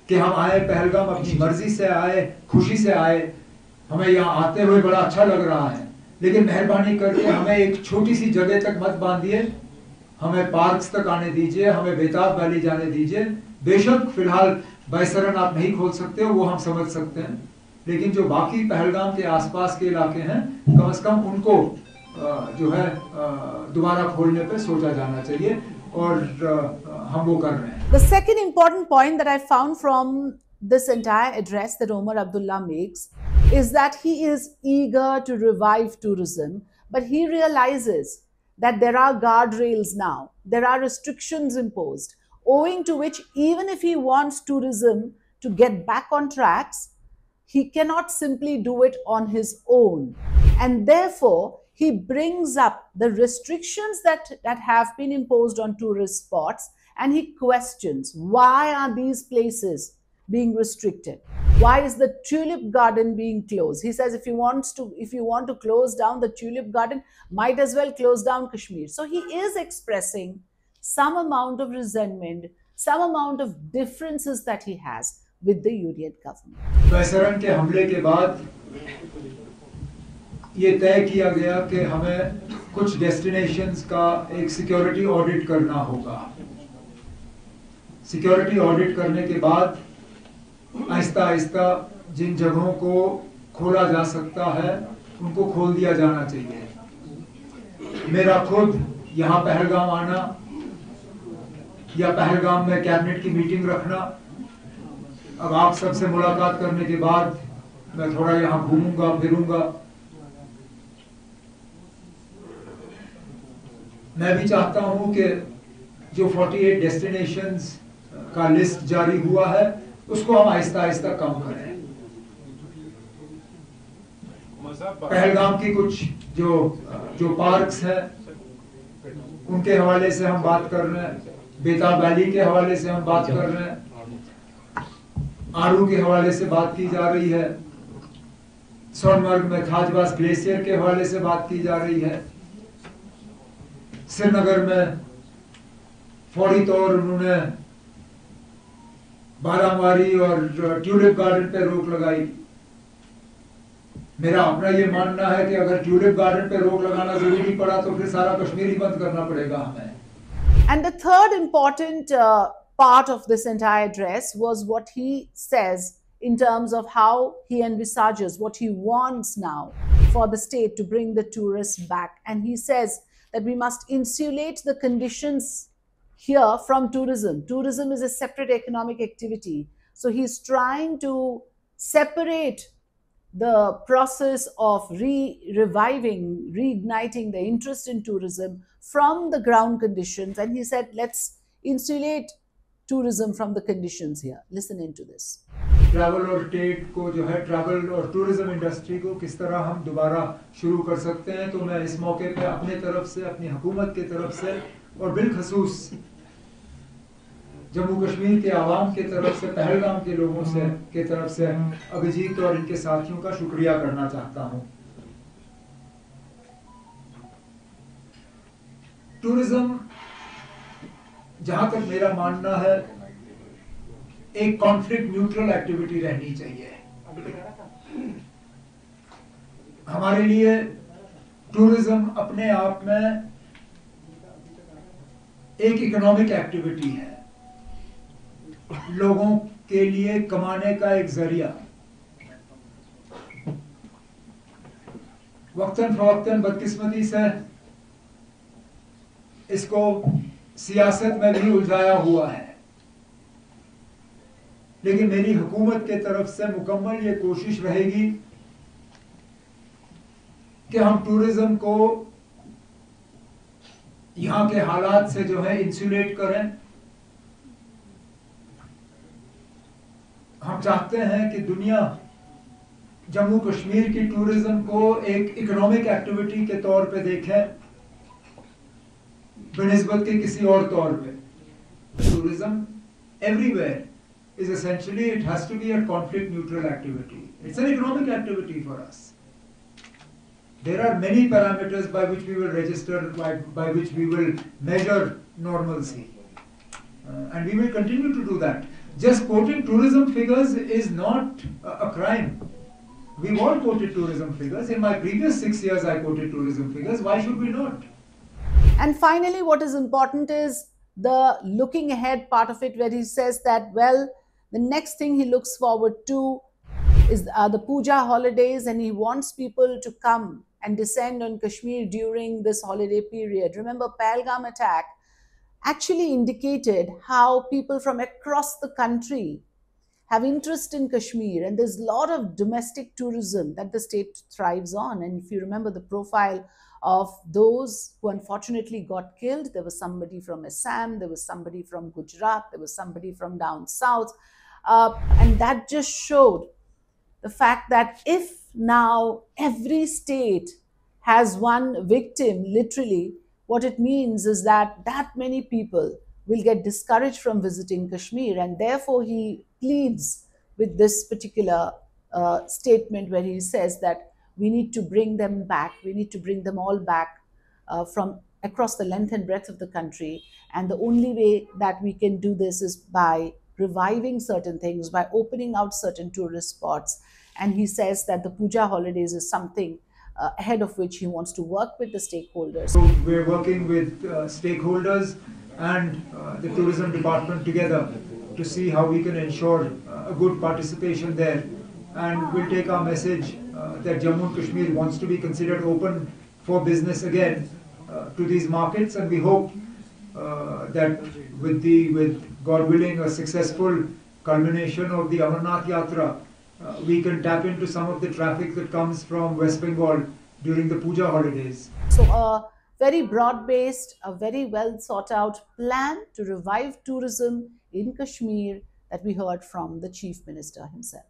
कि हम आए पहलगाम, अपनी मर्जी से आए, खुशी से आए, हमें यहाँ आते हुए बड़ा अच्छा लग रहा है, लेकिन मेहरबानी करके हमें एक छोटी सी जगह तक मत बांधिए, हमें पार्क्स तक आने दीजिए, हमें बेताब वैली जाने दीजिए। बेशक फिलहाल बैसरन आप नहीं खोल सकते हो, वो हम समझ सकते हैं, लेकिन जो बाकी पहलगाम के आसपास के इलाके हैं, कम से कम उनको जो है दोबारा खोलने पे सोचा जाना चाहिए, और हम वो कर रहे हैं। The second important point that I found from this entire address that Omar Abdullah makes is that he is eager to revive tourism, but he realizes that there are guardrails now, there are restrictions imposed, owing to which, even if he wants tourism to get back on tracks, he cannot simply do it on his own. And therefore, he brings up the restrictions that have been imposed on tourist spots, and he questions why are these places being restricted? Why is the tulip garden being closed? He says if you want to close down the tulip garden, might as well close down Kashmir. So he is expressing some amount of resentment, some amount of differences that he has with the union government. Baisaran के हमले के बाद ये तय किया गया कि हमें कुछ डेस्टिनेशंस का एक सिक्योरिटी ऑडिट करना होगा। सिक्योरिटी ऑडिट करने के बाद आहिस्ता आहिस्ता जिन जगहों को खोला जा सकता है उनको खोल दिया जाना चाहिए। मेरा खुद यहाँ पहलगाम आना या पहलगाम में कैबिनेट की मीटिंग रखना, अब आप सबसे मुलाकात करने के बाद मैं थोड़ा यहाँ घूमूंगा फिरूंगा। मैं भी चाहता हूँ कि जो 48 डेस्टिनेशंस का लिस्ट जारी हुआ है उसको हम आहिस्ता आहिस्ता कम करें। पहलगाम की कुछ जो पार्क्स हैं उनके हवाले से हम बात कर रहे हैं, बेताब वैली के हवाले से हम बात कर रहे हैं, आरू के हवाले से बात की जा रही है, सोनमर्ग में खाजबास ग्लेशियर के हवाले से बात की जा रही है, श्रीनगर में फौरी तौर उन्होंने बारामारी और ट्यूलिप गार्डन पे रोक लगाई। मेरा अपना ये मानना है कि अगर ट्यूलिप गार्डन पे रोक लगाना जरूरी पड़ा तो फिर सारा कश्मीर ही बंद करना पड़ेगा हमें। And the third important part of this entire address was what he says in terms of how he envisages, what he wants now for the state to bring the tourists back. And he says that we must insulate the conditions here from tourism. Tourism is a separate economic activity. So he's trying to separate the process of reviving, reigniting the interest in tourism from the ground conditions. And he said, let's insulate tourism from the conditions here. Listen into this. Travel और trade को जो है, travel और tourism industry को किस तरह हम दोबारा शुरू कर सकते हैं, तो मैं इस मौके पे अपने तरफ से, अपनी हुकूमत की तरफ से और बिलखसूस जम्मू कश्मीर के आवाम की तरफ से, पहलगाम के लोगों से की तरफ से अभिजीत और इनके साथियों का शुक्रिया करना चाहता हूं। टूरिज्म, जहां तक मेरा मानना है, एक कॉन्फ्लिक्ट न्यूट्रल एक्टिविटी रहनी चाहिए। हमारे लिए टूरिज्म अपने आप में एक इकोनॉमिक एक्टिविटी है, लोगों के लिए कमाने का एक जरिया। वक्तन फवक्तन बदकिस्मती से इसको सियासत में भी उलझाया हुआ है, लेकिन मेरी हुकूमत के तरफ से मुकम्मल ये कोशिश रहेगी कि हम टूरिज्म को यहां के हालात से जो है इंसुलेट करें। हम चाहते हैं कि दुनिया जम्मू कश्मीर की टूरिज्म को एक इकोनॉमिक एक्टिविटी के तौर पे देखे बनिस्बत के किसी और तौर पे। Tourism everywhere is essentially, it has to be a conflict neutral activity. It's an economic activity for us. There are many parameters by which we will register, by which we will measure normalcy. And we will continue to do that. Just quoting tourism figures is not a crime. We've all quoted tourism figures. In my previous 6 years, I quoted tourism figures. Why should we not? And finally, what is important is the looking ahead part of it, where he says that, well, the next thing he looks forward to is the Puja holidays, and he wants people to come and descend on Kashmir during this holiday period. Remember, Pahalgam attack actually indicated how people from across the country have interest in Kashmir, and there's a lot of domestic tourism that the state thrives on. And if you remember the profile of those who unfortunately got killed, there was somebody from Assam, there was somebody from Gujarat, there was somebody from down south, and that just showed the fact that if now every state has one victim, literally, what it means is that that many people will get discouraged from visiting Kashmir, and therefore he pleads with this particular statement where he says that we need to bring them back, we need to bring them all back from across the length and breadth of the country, and the only way that we can do this is by reviving certain things, by opening out certain tourist spots. And he says that the Puja holidays is something ahead of which he wants to work with the stakeholders. So we're working with stakeholders and the tourism department together to see how we can ensure a good participation there. And we'll take our message that Jammu and Kashmir wants to be considered open for business again to these markets, and we hope that with God willing a successful culmination of the Amarnath Yatra, we can tap into some of the traffic that comes from West Bengal during the Puja holidays. So a very broad-based, a very well thought out plan to revive tourism in Kashmir that we heard from the Chief Minister himself.